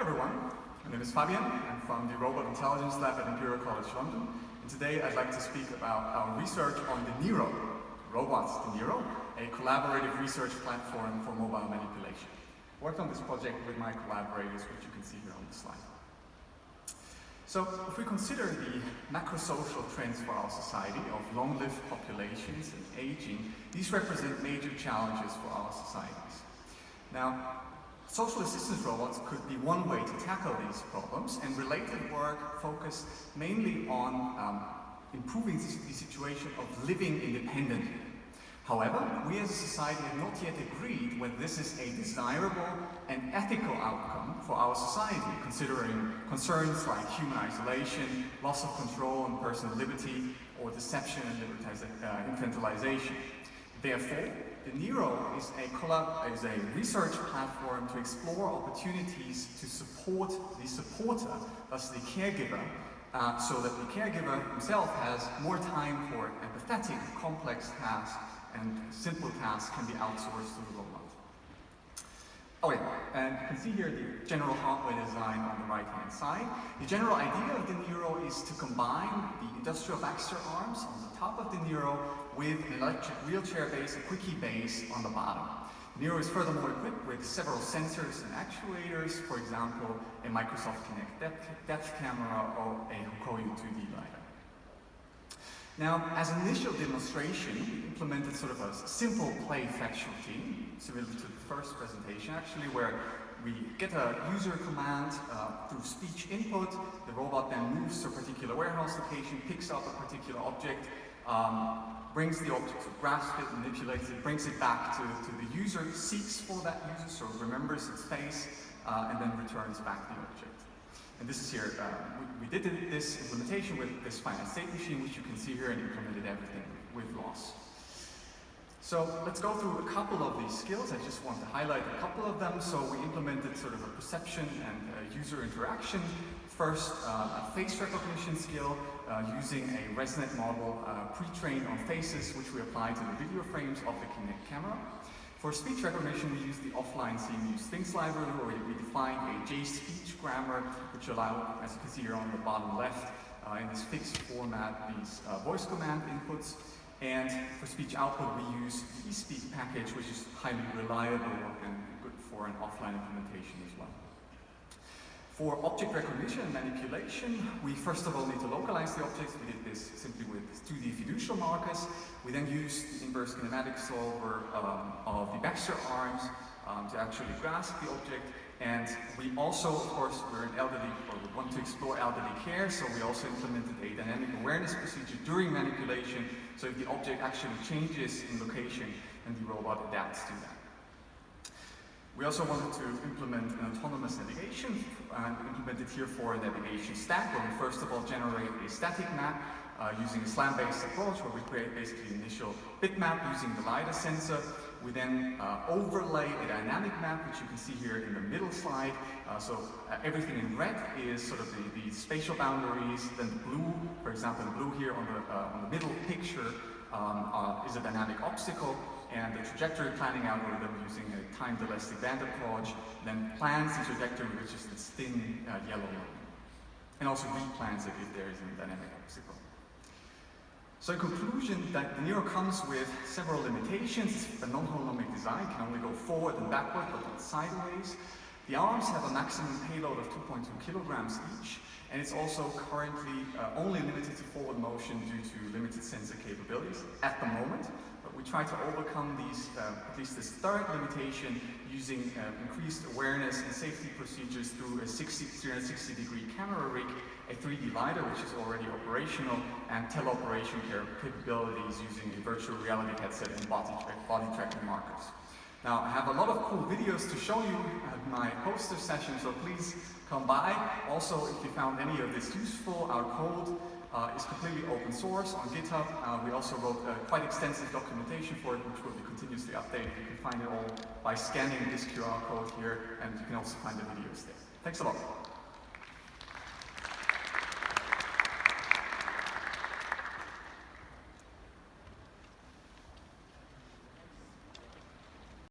everyone. My name is Fabian. I'm from the Robot Intelligence Lab at Imperial College London. And today I'd like to speak about our research on the NIRO, Robot DE NIRO, a collaborative research platform for mobile manipulation. I worked on this project with my collaborators, which you can see here on the slide. So, if we consider the macro-social trends for our society of long-lived populations and aging, these represent major challenges for our societies. Now, social assistance robots could be one way to tackle these problems, and related work focused mainly on improving the situation of living independently. However, we as a society have not yet agreed whether this is a desirable and ethical outcome for our society, considering concerns like human isolation, loss of control and personal liberty, or deception and infantilization. Therefore, the NIRO is a research platform to explore opportunities to support the supporter, thus the caregiver, so that the caregiver himself has more time for empathetic, complex tasks, and simple tasks can be outsourced to the robot. Oh yeah, and you can see here the general hardware design on the right-hand side. The general idea of the NIRO is to combine the industrial Baxter arms on the top of the NIRO with an electric wheelchair base, a quickie base on the bottom. The NIRO is furthermore equipped with several sensors and actuators, for example, a Microsoft Kinect depth camera or a Hukoyu 2D LiDAR. Now, as an initial demonstration, we implemented sort of a simple play fetch routine, similar to the first presentation actually, where we get a user command through speech input. The robot then moves to a particular warehouse location, picks up a particular object, brings the object, so grasps it, manipulates it, brings it back to the user, seeks for that user, so it remembers its face, and then returns back the object. And this is here, we did this implementation with this finite state machine, which you can see here, and implemented everything with loss. So let's go through a couple of these skills. I just want to highlight a couple of them. So we implemented sort of a perception and user interaction. First, a face recognition skill using a ResNet model pre-trained on faces, which we applied to the video frames of the Kinect camera. For speech recognition, we used the offline seeing use things library, where we defined a J-speech grammar, which allowed, as you can see here on the bottom left, in this fixed format, these voice command inputs. And for speech output, we use the eSpeak package, which is highly reliable and good for an offline implementation as well. For object recognition and manipulation, we first of all need to localize the objects. We did this simply with 2D fiducial markers. We then used the inverse kinematic solver of the Baxter arms to actually grasp the object. And we also, of course, we're an elderly, or we want to explore elderly care, so we also implemented a dynamic awareness procedure during manipulation, so if the object actually changes in location, then the robot adapts to that. We also wanted to implement an autonomous navigation, and implemented here for a navigation stack, where we first of all generate a static map using a SLAM-based approach, where we create basically an initial bitmap using the LiDAR sensor. We then overlay a dynamic map, which you can see here in the middle slide. Everything in red is sort of the spatial boundaries. Then the blue, for example, the blue here on the middle picture is a dynamic obstacle. And the trajectory planning algorithm using a timed elastic band approach then plans the trajectory, which is this thin yellow line. And also replans it if there is a dynamic obstacle. So in conclusion, the NIRO comes with several limitations. A non-holonomic design can only go forward and backward, but not sideways. The arms have a maximum payload of 2.2 kilograms each, and it's also currently only limited to forward motion due to limited sensor capabilities at the moment. But we try to overcome these, at least this third limitation, using increased awareness and safety procedures through a 360-degree camera rig, a 3D LiDAR, which is already operational, and teleoperation capabilities using a virtual reality headset and body tracking markers. Now, I have a lot of cool videos to show you at my poster session, so please come by. Also, if you found any of this useful, our code is completely open source on GitHub. We also wrote quite extensive documentation for it, which will be continuously updated. You can find it all by scanning this QR code here, and you can also find the videos there. Thanks a lot.